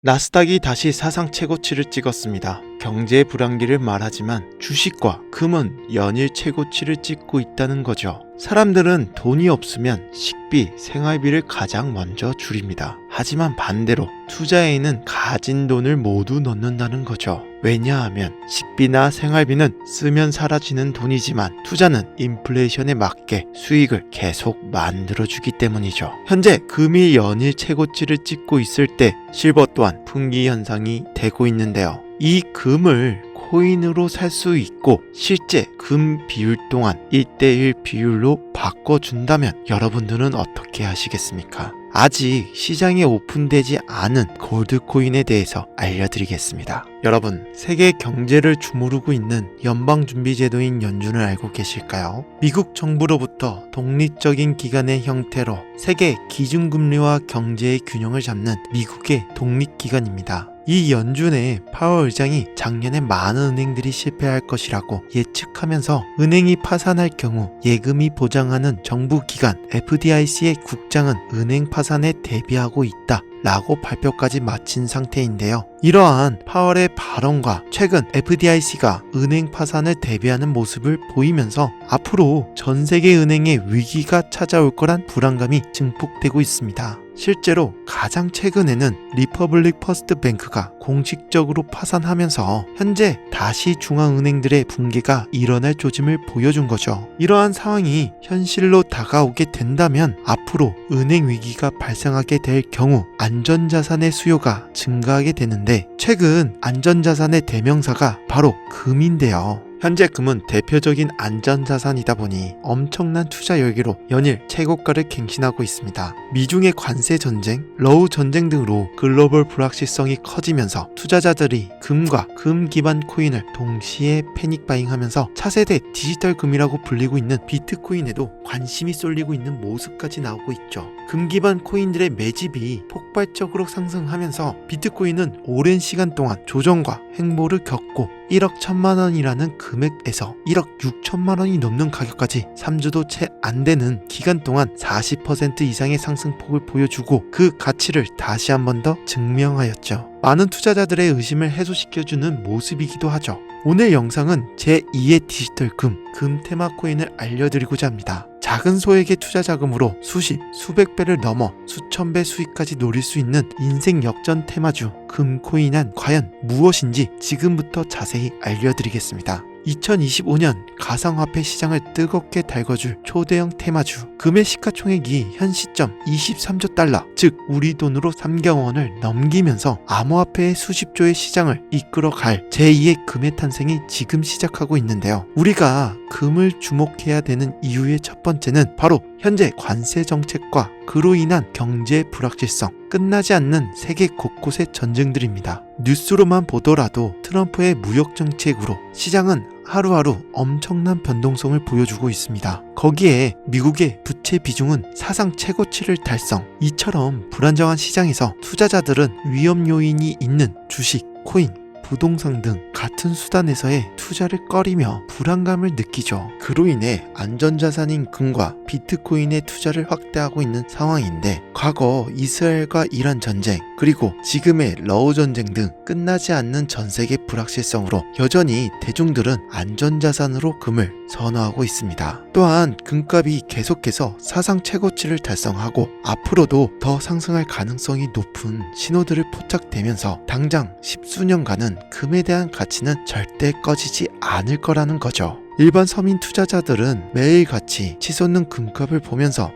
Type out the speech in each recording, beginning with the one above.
나스닥이 다시 사상 최고치를 찍었습니다. 경제 불황기를 말하지만 주식과 금은 연일 최고치를 찍고 있다는 거죠. 사람들은 돈이 없으면 식비, 생활비를 가장 먼저 줄입니다. 하지만 반대로 투자에는 가진 돈을 모두 넣는다는 거죠. 왜냐하면 식비나 생활비는 쓰면 사라지는 돈이지만 투자는 인플레이션에 맞게 수익을 계속 만들어주기 때문이죠. 현재 금이 연일 최고치를 찍고 있을 때 실버 또한 풍기 현상이 되고 있는데요. 이 금을 코인으로 살 수 있고 실제 금 비율 동안 1대1 비율로 바꿔준다면 여러분들은 어떻게 하시겠습니까? 아직 시장에 오픈되지 않은 골드코인에 대해서 알려드리겠습니다. 여러분, 세계 경제를 주무르고 있는 연방준비제도인 연준을 알고 계실까요? 미국 정부로부터 독립적인 기관의 형태로 세계 기준금리와 경제의 균형을 잡는 미국의 독립기관입니다. 이 연준의 파월 의장이 작년에 많은 은행들이 실패할 것이라고 예측하면서 은행이 파산할 경우 예금이 보장하는 정부기관 FDIC의 국장은 은행 파산에 대비하고 있다 라고 발표까지 마친 상태인데요. 이러한 파월의 발언과 최근 FDIC가 은행 파산을 대비하는 모습을 보이면서 앞으로 전 세계 은행의 위기가 찾아올 거란 불안감이 증폭되고 있습니다. 실제로 가장 최근에는 리퍼블릭 퍼스트 뱅크가 공식적으로 파산하면서 현재 다시 중앙은행들의 붕괴가 일어날 조짐을 보여준 거죠. 이러한 상황이 현실로 다가오게 된다면 앞으로 은행 위기가 발생하게 될 경우 안전자산의 수요가 증가하게 되는데 최근 안전자산의 대명사가 바로 금인데요. 현재 금은 대표적인 안전자산이다 보니 엄청난 투자 열기로 연일 최고가를 갱신하고 있습니다. 미중의 관세 전쟁, 러우 전쟁 등으로 글로벌 불확실성이 커지면서 투자자들이 금과 금 기반 코인을 동시에 패닉 바잉하면서 차세대 디지털 금이라고 불리고 있는 비트코인에도 관심이 쏠리고 있는 모습까지 나오고 있죠. 금 기반 코인들의 매집이 폭발적으로 상승하면서 비트코인은 오랜 시간 동안 조정과 횡보를 겪고 1억 1천만 원이라는 금액에서 1억 6천만 원이 넘는 가격까지 3주도 채 안 되는 기간 동안 40% 이상의 상승폭을 보여주고 그 가치를 다시 한 번 더 증명하였죠. 많은 투자자들의 의심을 해소시켜주는 모습이기도 하죠. 오늘 영상은 제2의 디지털 금 테마 코인을 알려드리고자 합니다. 작은 소액의 투자 자금으로 수십, 수백 배를 넘어 수천 배 수익까지 노릴 수 있는 인생 역전 테마주 금코인은 과연 무엇인지 지금부터 자세히 알려드리겠습니다. 2025년 가상화폐 시장을 뜨겁게 달궈줄 초대형 테마주 금의 시가총액이 현 시점 23조 달러, 즉 우리 돈으로 3경원을 넘기면서 암호화폐의 수십조의 시장을 이끌어갈 제2의 금의 탄생이 지금 시작하고 있는데요. 우리가 금을 주목해야 되는 이유의 첫 번째는 바로 현재 관세 정책과 그로 인한 경제 불확실성, 끝나지 않는 세계 곳곳의 전쟁들입니다. 뉴스로만 보더라도 트럼프의 무역 정책으로 시장은 하루하루 엄청난 변동성을 보여주고 있습니다. 거기에 미국의 부채 비중은 사상 최고치를 달성. 이처럼 불안정한 시장에서 투자자들은 위험 요인이 있는 주식, 코인, 부동산 등 같은 수단에서의 투자를 꺼리며 불안감을 느끼죠. 그로 인해 안전자산인 금과 비트코인의 투자를 확대하고 있는 상황인데 과거 이스라엘과 이란 전쟁 그리고 지금의 러우 전쟁 등 끝나지 않는 전세계 불확실성으로 여전히 대중들은 안전자산으로 금을 선호하고 있습니다. 또한 금값이 계속해서 사상 최고치를 달성하고 앞으로도 더 상승할 가능성이 높은 신호들을 포착되면서 당장 십수년간은 금에 대한 가치는 절대 꺼지지 않을 거라는 거죠. 일반 서민 투자자들은 매일같이 치솟는 금값을 보면서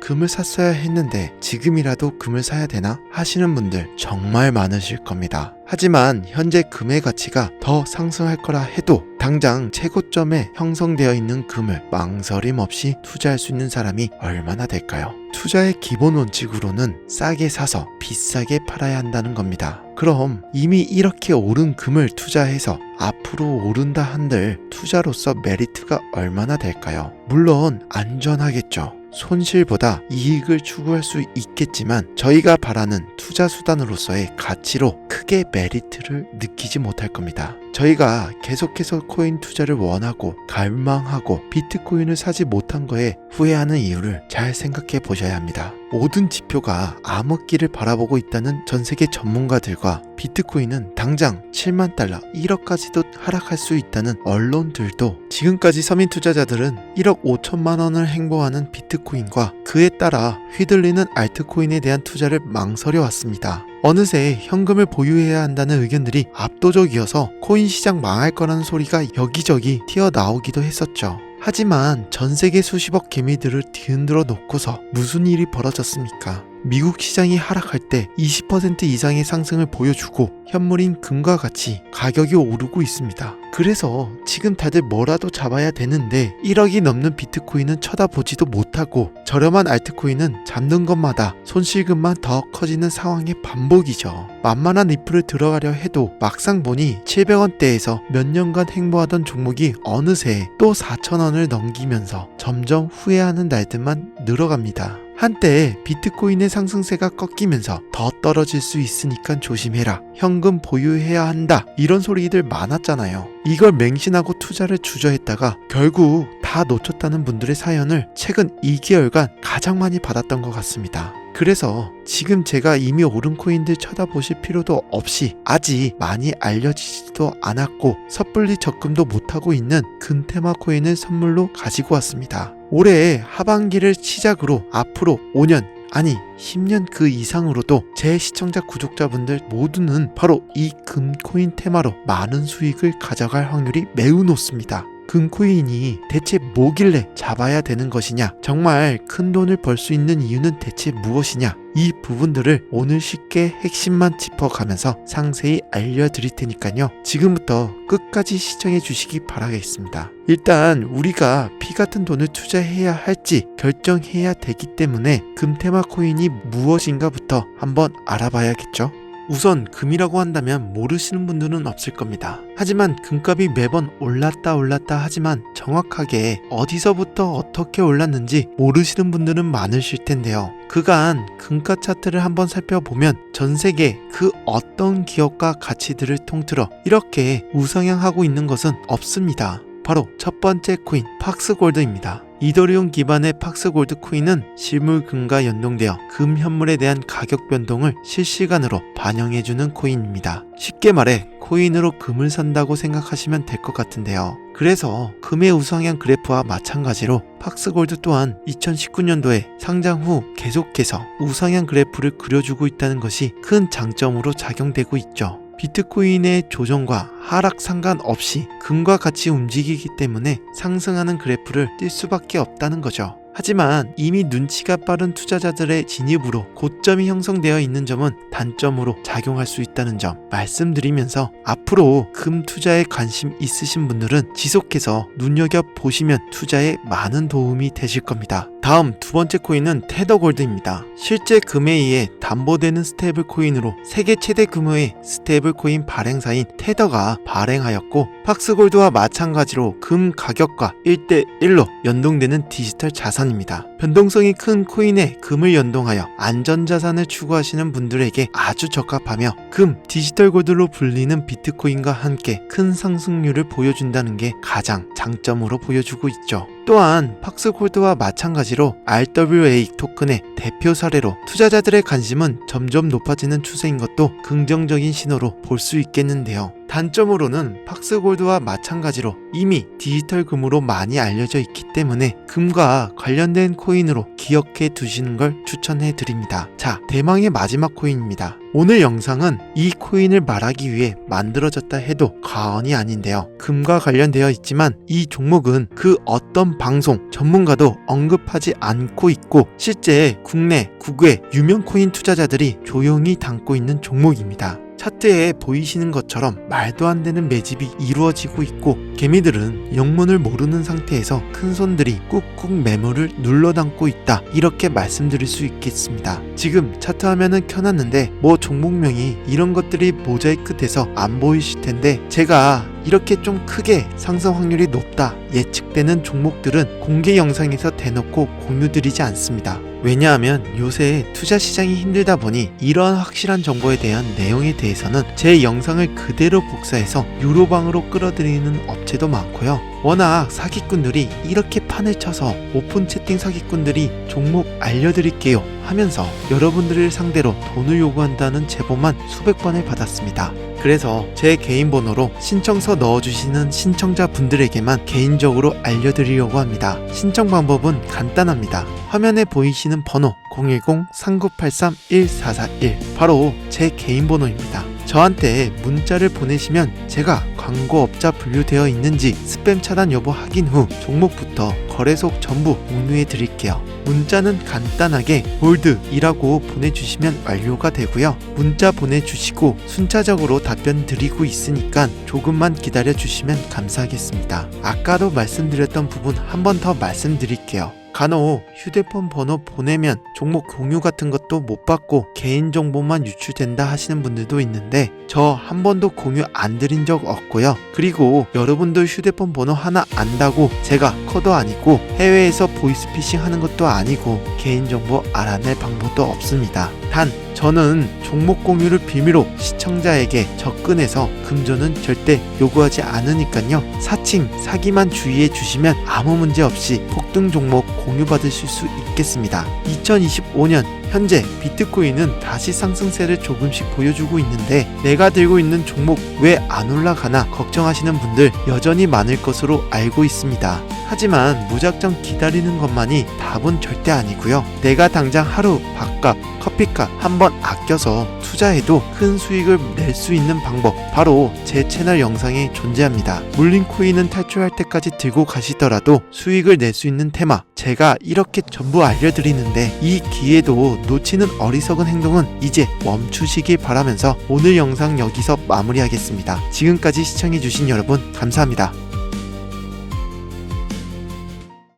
금을 샀어야 했는데 지금이라도 금을 사야 되나 하시는 분들 정말 많으실 겁니다. 하지만 현재 금의 가치가 더 상승할 거라 해도 당장 최고점에 형성되어 있는 금을 망설임 없이 투자할 수 있는 사람이 얼마나 될까요? 투자의 기본 원칙으로는 싸게 사서 비싸게 팔아야 한다는 겁니다. 그럼 이미 이렇게 오른 금을 투자해서 앞으로 오른다 한들 투자로서 메리트가 얼마나 될까요? 물론 안전하겠죠. 손실보다 이익을 추구할 수 있겠지만 저희가 바라는 투자 수단으로서의 가치로 크게 메리트를 느끼지 못할 겁니다. 저희가 계속해서 코인 투자를 원하고 갈망하고 비트코인을 사지 못한 거에 후회하는 이유를 잘 생각해 보셔야 합니다. 모든 지표가 암흑기를 바라보고 있다는 전세계 전문가들과 비트코인은 당장 7만 달러, 1억까지도 하락할 수 있다는 언론들도 지금까지 서민 투자자들은 1억 5천만 원을 행보하는 비트코인과 그에 따라 휘둘리는 알트코인에 대한 투자를 망설여 왔습니다. 어느새 현금을 보유해야 한다는 의견들이 압도적이어서 코인 시장 망할 거라는 소리가 여기저기 튀어나오기도 했었죠. 하지만 전세계 수십억 개미들을 뒤흔들어 놓고서 무슨 일이 벌어졌습니까? 미국 시장이 하락할 때 20% 이상의 상승을 보여주고 현물인 금과 같이 가격이 오르고 있습니다. 그래서 지금 다들 뭐라도 잡아야 되는데 1억이 넘는 비트코인은 쳐다보지도 못하고 저렴한 알트코인은 잡는 것마다 손실금만 더 커지는 상황의 반복이죠. 만만한 리플을 들어가려 해도 막상 보니 700원대에서 몇 년간 행보하던 종목이 어느새 또 4,000원을 넘기면서 점점 후회하는 날들만 늘어갑니다. 한때 비트코인의 상승세가 꺾이면서 더 떨어질 수 있으니까 조심해라, 현금 보유해야 한다, 이런 소리들 많았잖아요. 이걸 맹신하고 투자를 주저했다가 결국 다 놓쳤다는 분들의 사연을 최근 2개월간 가장 많이 받았던 것 같습니다. 그래서 지금 제가 이미 오른 코인들 쳐다보실 필요도 없이 아직 많이 알려지지도 않았고 섣불리 적금도 못하고 있는 금테마 코인을 선물로 가지고 왔습니다. 올해 하반기를 시작으로 앞으로 5년 아니 10년 그 이상으로도 제 시청자 구독자분들 모두는 바로 이 금코인 테마로 많은 수익을 가져갈 확률이 매우 높습니다. 금코인이 대체 뭐길래 잡아야 되는 것이냐, 정말 큰 돈을 벌 수 있는 이유는 대체 무엇이냐, 이 부분들을 오늘 쉽게 핵심만 짚어가면서 상세히 알려드릴 테니까요. 지금부터 끝까지 시청해 주시기 바라겠습니다. 일단 우리가 피 같은 돈을 투자해야 할지 결정해야 되기 때문에 금테마 코인이 무엇인가부터 한번 알아봐야겠죠. 우선 금이라고 한다면 모르시는 분들은 없을 겁니다. 하지만 금값이 매번 올랐다 하지만 정확하게 어디서부터 어떻게 올랐는지 모르시는 분들은 많으실 텐데요. 그간 금가 차트를 한번 살펴보면 전 세계 그 어떤 기업과 가치들을 통틀어 이렇게 우상향하고 있는 것은 없습니다. 바로 첫 번째 코인 팍스골드입니다. 이더리움 기반의 팍스골드 코인은 실물금과 연동되어 금 현물에 대한 가격 변동을 실시간으로 반영해주는 코인입니다. 쉽게 말해 코인으로 금을 산다고 생각하시면 될 것 같은데요. 그래서 금의 우상향 그래프와 마찬가지로 팍스골드 또한 2019년도에 상장 후 계속해서 우상향 그래프를 그려주고 있다는 것이 큰 장점으로 작용되고 있죠. 비트코인의 조정과 하락 상관없이 금과 같이 움직이기 때문에 상승하는 그래프를 띌 수밖에 없다는 거죠. 하지만 이미 눈치가 빠른 투자자들의 진입으로 고점이 형성되어 있는 점은 단점으로 작용할 수 있다는 점 말씀드리면서 앞으로 금 투자에 관심 있으신 분들은 지속해서 눈여겨보시면 투자에 많은 도움이 되실 겁니다. 다음 두 번째 코인은 테더골드입니다. 실제 금에 의해 담보되는 스테이블 코인으로 세계 최대 규모의 스테이블 코인 발행사인 테더가 발행하였고 팍스골드와 마찬가지로 금 가격과 1대1로 연동되는 디지털 자산입니다. 변동성이 큰 코인에 금을 연동하여 안전자산을 추구하시는 분들에게 아주 적합하며 금, 디지털 골드로 불리는 비트코인과 함께 큰 상승률을 보여준다는 게 가장 장점으로 보여주고 있죠. 또한 팍스골드와 마찬가지로 RWA 토큰의 대표 사례로 투자자들의 관심은 점점 높아지는 추세인 것도 긍정적인 신호로 볼 수 있겠는데요. 단점으로는 팍스골드와 마찬가지로 이미 디지털 금으로 많이 알려져 있기 때문에 금과 관련된 코인으로 기억해 두시는 걸 추천해 드립니다. 자, 대망의 마지막 코인입니다. 오늘 영상은 이 코인을 말하기 위해 만들어졌다 해도 과언이 아닌데요. 금과 관련되어 있지만 이 종목은 그 어떤 방송, 전문가도 언급하지 않고 있고 실제 국내, 국외 유명 코인 투자자들이 조용히 담고 있는 종목입니다. 차트에 보이시는 것처럼 말도 안 되는 매집이 이루어지고 있고 개미들은 영문을 모르는 상태에서 큰 손들이 꾹꾹 매물을 눌러 담고 있다, 이렇게 말씀드릴 수 있겠습니다. 지금 차트 화면은 켜놨는데 뭐 종목명이 이런 것들이 모자이크 돼서 안 보이실 텐데 제가 이렇게 좀 크게 상승 확률이 높다 예측되는 종목들은 공개 영상에서 대놓고 공유드리지 않습니다. 왜냐하면 요새 투자 시장이 힘들다 보니 이러한 확실한 정보에 대한 내용에 대해서는 제 영상을 그대로 복사해서 유료방으로 끌어들이는 업체도 많고요. 워낙 사기꾼들이 이렇게 판을 쳐서 오픈 채팅 사기꾼들이 종목 알려드릴게요 하면서 여러분들을 상대로 돈을 요구한다는 제보만 수백 번을 받았습니다. 그래서 제 개인 번호로 신청서 넣어주시는 신청자분들에게만 개인적으로 알려드리려고 합니다. 신청 방법은 간단합니다. 화면에 보이시는 번호 010-3983-1441 바로 제 개인 번호입니다. 저한테 문자를 보내시면 제가 광고업자 분류되어 있는지 스팸 차단 여부 확인 후 종목부터 거래소 전부 공유해 드릴게요. 문자는 간단하게 홀드이라고 보내주시면 완료가 되고요. 문자 보내주시고 순차적으로 답변 드리고 있으니까 조금만 기다려 주시면 감사하겠습니다. 아까도 말씀드렸던 부분 한 번 더 말씀드릴게요. 간혹 휴대폰 번호 보내면 종목 공유 같은 것도 못 받고 개인정보만 유출된다 하시는 분들도 있는데 저 한 번도 공유 안 드린 적 없고요. 그리고 여러분들 휴대폰 번호 하나 안다고 제가 커도 아니고 해외에서 보이스피싱 하는 것도 아니고 개인정보 알아낼 방법도 없습니다. 단 저는 종목 공유를 빌미로 시청자에게 접근해서 금전은 절대 요구하지 않으니까요. 사칭, 사기만 주의해 주시면 아무 문제 없이 폭등 종목 공유받으실 수 있겠습니다. 2025년 현재 비트코인은 다시 상승세를 조금씩 보여주고 있는데 내가 들고 있는 종목 왜 안 올라가나 걱정하시는 분들 여전히 많을 것으로 알고 있습니다. 하지만 무작정 기다리는 것만이 답은 절대 아니고요. 내가 당장 하루 밥값, 커피값 한번 아껴서 투자해도 큰 수익을 낼 수 있는 방법 바로 제 채널 영상에 존재합니다. 물린 코인은 탈출할 때까지 들고 가시더라도 수익을 낼 수 있는 테마 제가 이렇게 전부 알려드리는데 이 기회도 놓치는 어리석은 행동은 이제 멈추시길 바라면서 오늘 영상 여기서 마무리하겠습니다. 지금까지 시청해주신 여러분 감사합니다.